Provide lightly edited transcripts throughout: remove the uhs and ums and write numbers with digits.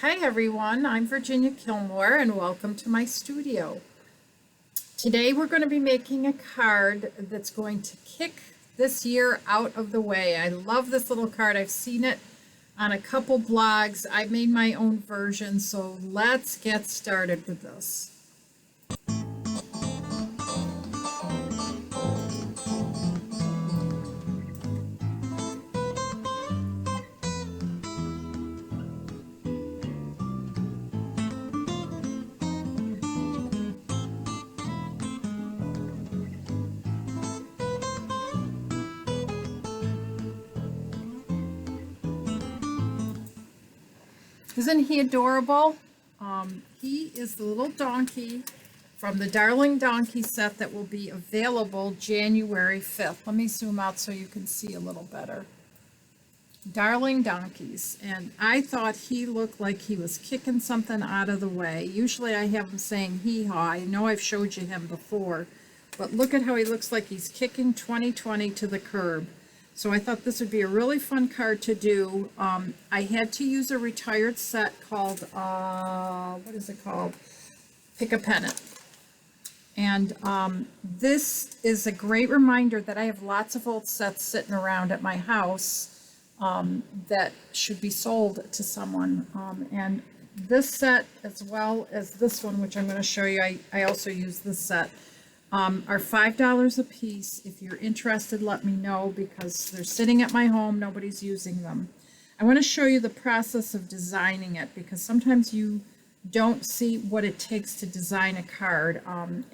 Hi everyone, I'm Virginia Killmore and welcome to my studio. Today we're going to be making a card that's going to kick this year out of the way. I love this little card. I've seen it on a couple blogs. I made my own version, so let's get started with this. Isn't he adorable? He is the little donkey from the Darling Donkey set that will be available January 5th. Let me zoom out so you can see a little better. Darling Donkeys, and I thought he looked like he was kicking something out of the way. Usually I have him saying hee-haw. I know I've showed you him before, but look at how he looks like he's kicking 2020 to the curb. So I thought this would be a really fun card to do. I had to use a retired set called, what is it called? Pick a Pennant. And this is a great reminder that I have lots of old sets sitting around at my house that should be sold to someone. And this set, as well as this one, which I'm going to show you, I also use this set, are $5 a piece. If you're interested, let me know, because they're sitting at my home. Nobody's using them. I want to show you the process of designing it, because sometimes you don't see what it takes to design a card.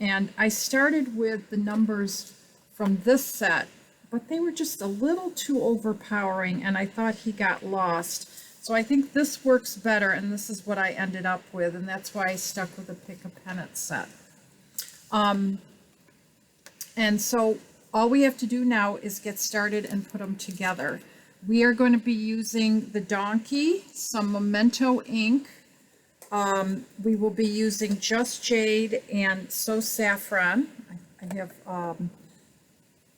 And I started with the numbers from this set, but they were just a little too overpowering, and I thought he got lost. So I think this works better, and this is what I ended up with, and that's why I stuck with the Pick a Pennant set. And so all we have to do now is get started and put them together. We are going to be using the donkey, some Memento ink. We will be using just Jade and Saffron. I have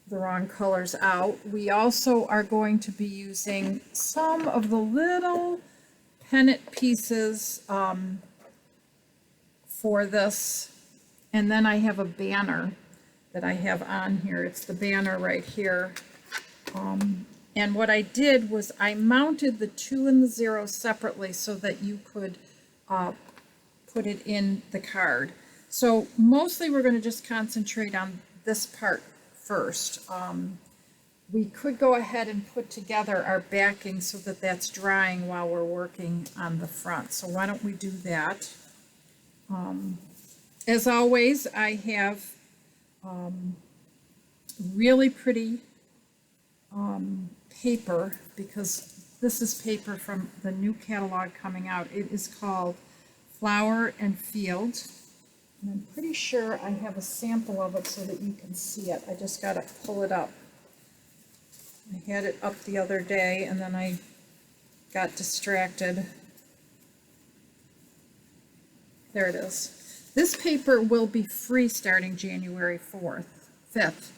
the wrong colors out. We also are going to be using some of the little pennant pieces for this. And then I have a banner that I have on here. It's the banner right here. And what I did was I mounted the 2 and the 0 separately so that you could put it in the card. So mostly we're going to just concentrate on this part first. We could go ahead and put together our backing so that that's drying while we're working on the front. So why don't we do that? As always, I have really pretty paper, because this is paper from the new catalog coming out. It is called Flower and Field, and I'm pretty sure I have a sample of it so that you can see it. I just got to pull it up. I had it up the other day and then I got distracted. There it is. This paper will be free starting January 5th.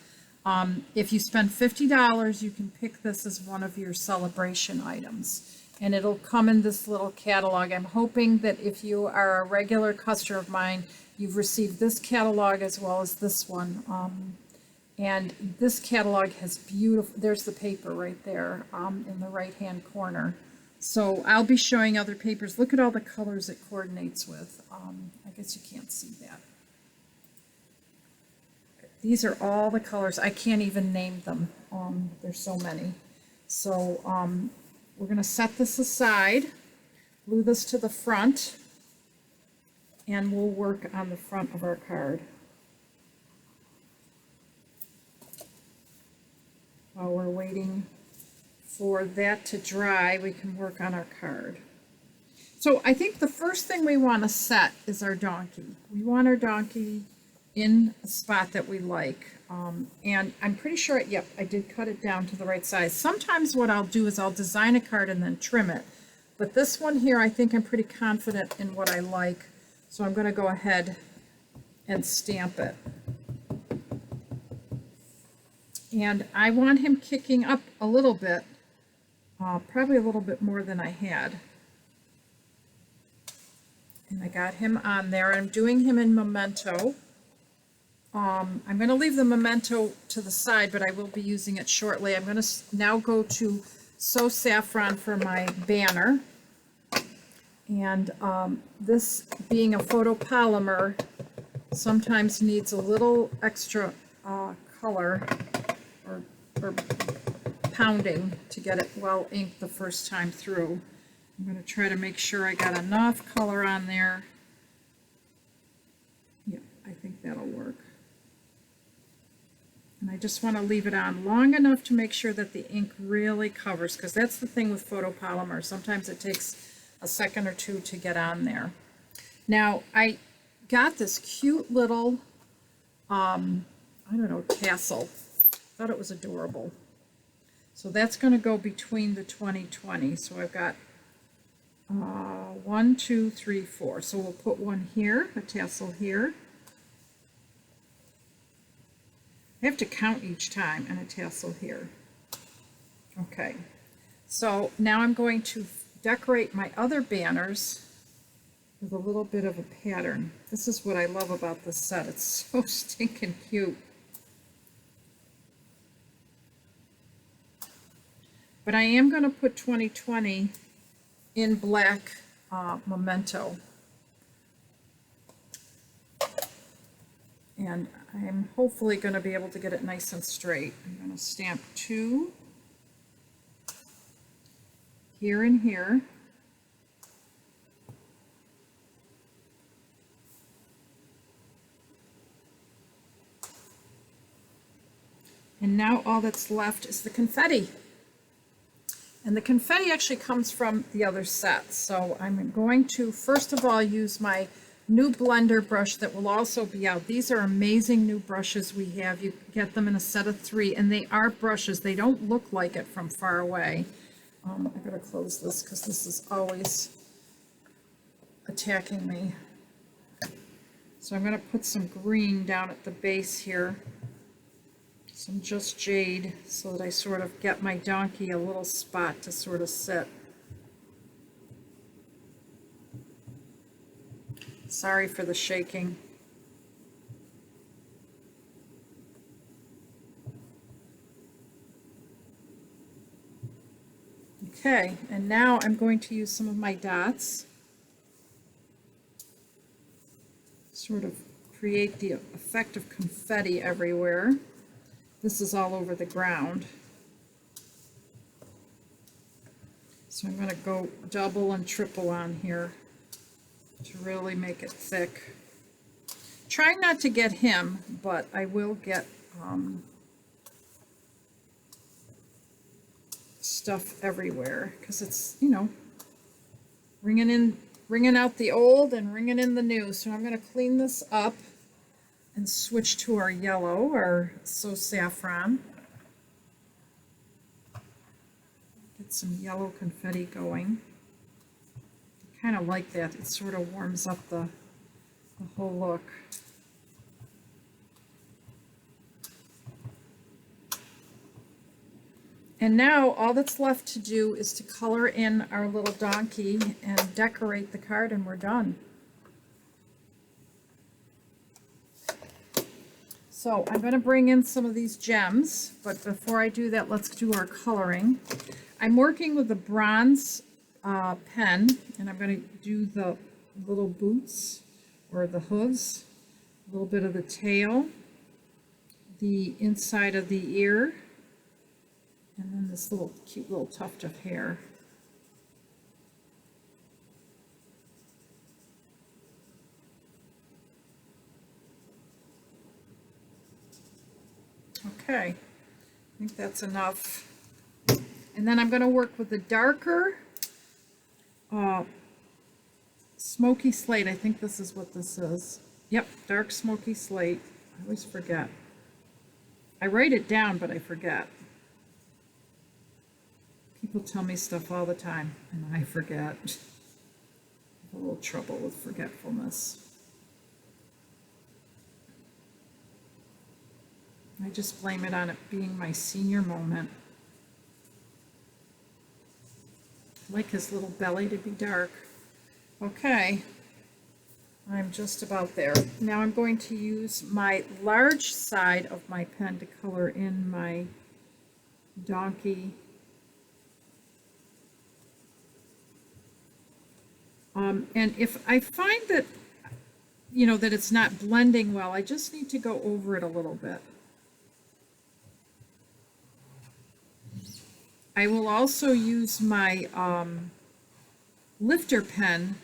If you spend $50, you can pick this as one of your celebration items. And it'll come in this little catalog. I'm hoping that if you are a regular customer of mine, you've received this catalog as well as this one. And this catalog has beautiful, there's the paper right there in the right-hand corner. So I'll be showing other papers. Look at all the colors it coordinates with. I guess you can't see that. These are all the colors. I can't even name them. There's so many. So we're going to set this aside, glue this to the front, and we'll work on the front of our card. While we're waiting for that to dry, we can work on our card. So I think the first thing we want to set is our donkey. We want our donkey in a spot that we like. And I'm pretty sure, yep, I did cut it down to the right size. Sometimes what I'll do is I'll design a card and then trim it. But this one here, I think I'm pretty confident in what I like. So I'm going to go ahead and stamp it. And I want him kicking up a little bit, probably a little bit more than I had. And I got him on there. I'm doing him in Memento. I'm going to leave the Memento to the side, but I will be using it shortly. I'm going to now go to Saffron for my banner. And this being a photopolymer sometimes needs a little extra color or pounding to get it well inked the first time through. I'm going to try to make sure I got enough color on there. Yeah, I think that'll work. And I just want to leave it on long enough to make sure that the ink really covers, because that's the thing with photopolymer. Sometimes it takes a second or two to get on there. Now, I got this cute little, I don't know, tassel. Thought it was adorable. So that's going to go between the 2020. So I've got 1, 2, 3, 4. So we'll put one here, a tassel here. I have to count each time, and a tassel here. Okay, so now I'm going to decorate my other banners with a little bit of a pattern. This is what I love about this set. It's so stinking cute. But I am going to put 2020 in black Memento. And I'm hopefully going to be able to get it nice and straight. I'm going to stamp 2 here and here. And now all that's left is the confetti. And the confetti actually comes from the other set. So I'm going to, first of all, use my new blender brush that will also be out. These are amazing new brushes we have. You get them in a set of 3, and they are brushes. They don't look like it from far away. I gotta close this because this is always attacking me. So I'm gonna put some green down at the base here. Some just Jade, so that I sort of get my donkey a little spot to sort of sit. Sorry for the shaking. Okay, and now I'm going to use some of my dots. Sort of create the effect of confetti everywhere. This is all over the ground. So I'm going to go double and triple on here to really make it thick. Trying not to get him, but I will get stuff everywhere because it's, you know, ringing out the old and ringing in the new. So I'm going to clean this up and switch to our yellow, our Saffron. Get some yellow confetti going. I kind of like that. It sort of warms up the whole look. And now all that's left to do is to color in our little donkey and decorate the card, and we're done. So I'm going to bring in some of these gems, but before I do that, let's do our coloring. I'm working with a bronze pen, and I'm going to do the little boots or the hooves, a little bit of the tail, the inside of the ear, and then this little cute little tuft of hair. Okay, I think that's enough. And then I'm going to work with the darker smoky slate. I think this is what this is. Yep, dark smoky slate. I always forget. I write it down, but I forget. People tell me stuff all the time, and I forget. I have a little trouble with forgetfulness. I just blame it on it being my senior moment. I like his little belly to be dark. Okay, I'm just about there. Now I'm going to use my large side of my pen to color in my donkey. And if I find that, you know, that it's not blending well, I just need to go over it a little bit. I will also use my lifter pen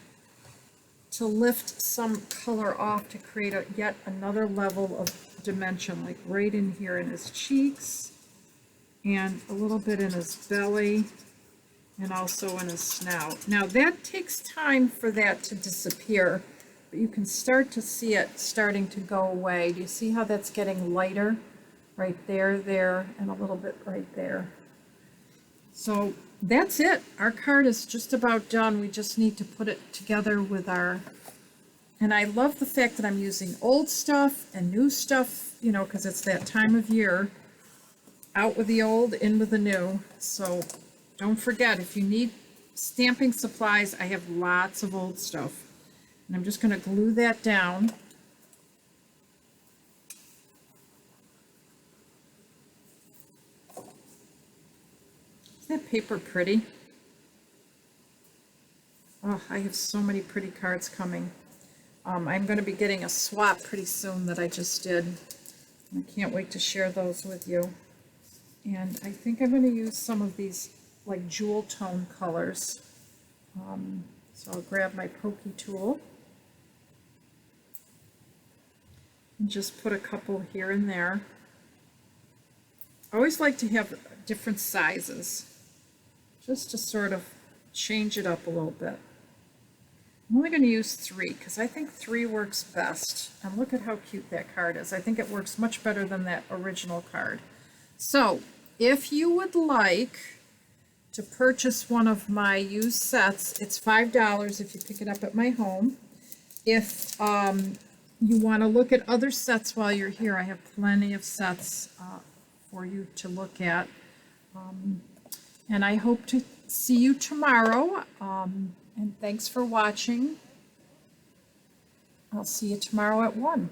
to lift some color off to create yet another level of dimension, like right in here in his cheeks and a little bit in his belly and also in his snout. Now that takes time for that to disappear, but you can start to see it starting to go away. Do you see how that's getting lighter? Right there, there, and a little bit right there. So that's it. Our card is just about done. We just need to put it together with our, and I love the fact that I'm using old stuff and new stuff, you know, because it's that time of year. Out with the old, in with the new. So don't forget, if you need stamping supplies, I have lots of old stuff. And I'm just going to glue that down. Isn't that paper pretty? Oh, I have so many pretty cards coming. I'm going to be getting a swap pretty soon that I just did. I can't wait to share those with you. And I think I'm going to use some of these like jewel tone colors. So I'll grab my pokey tool and just put a couple here and there. I always like to have different sizes, just to sort of change it up a little bit. I'm only going to use 3 because I think 3 works best. And look at how cute that card is. I think it works much better than that original card. So if you would like to purchase one of my used sets, it's $5 if you pick it up at my home. If you want to look at other sets while you're here, I have plenty of sets for you to look at. And I hope to see you tomorrow. And thanks for watching. I'll see you tomorrow at 1.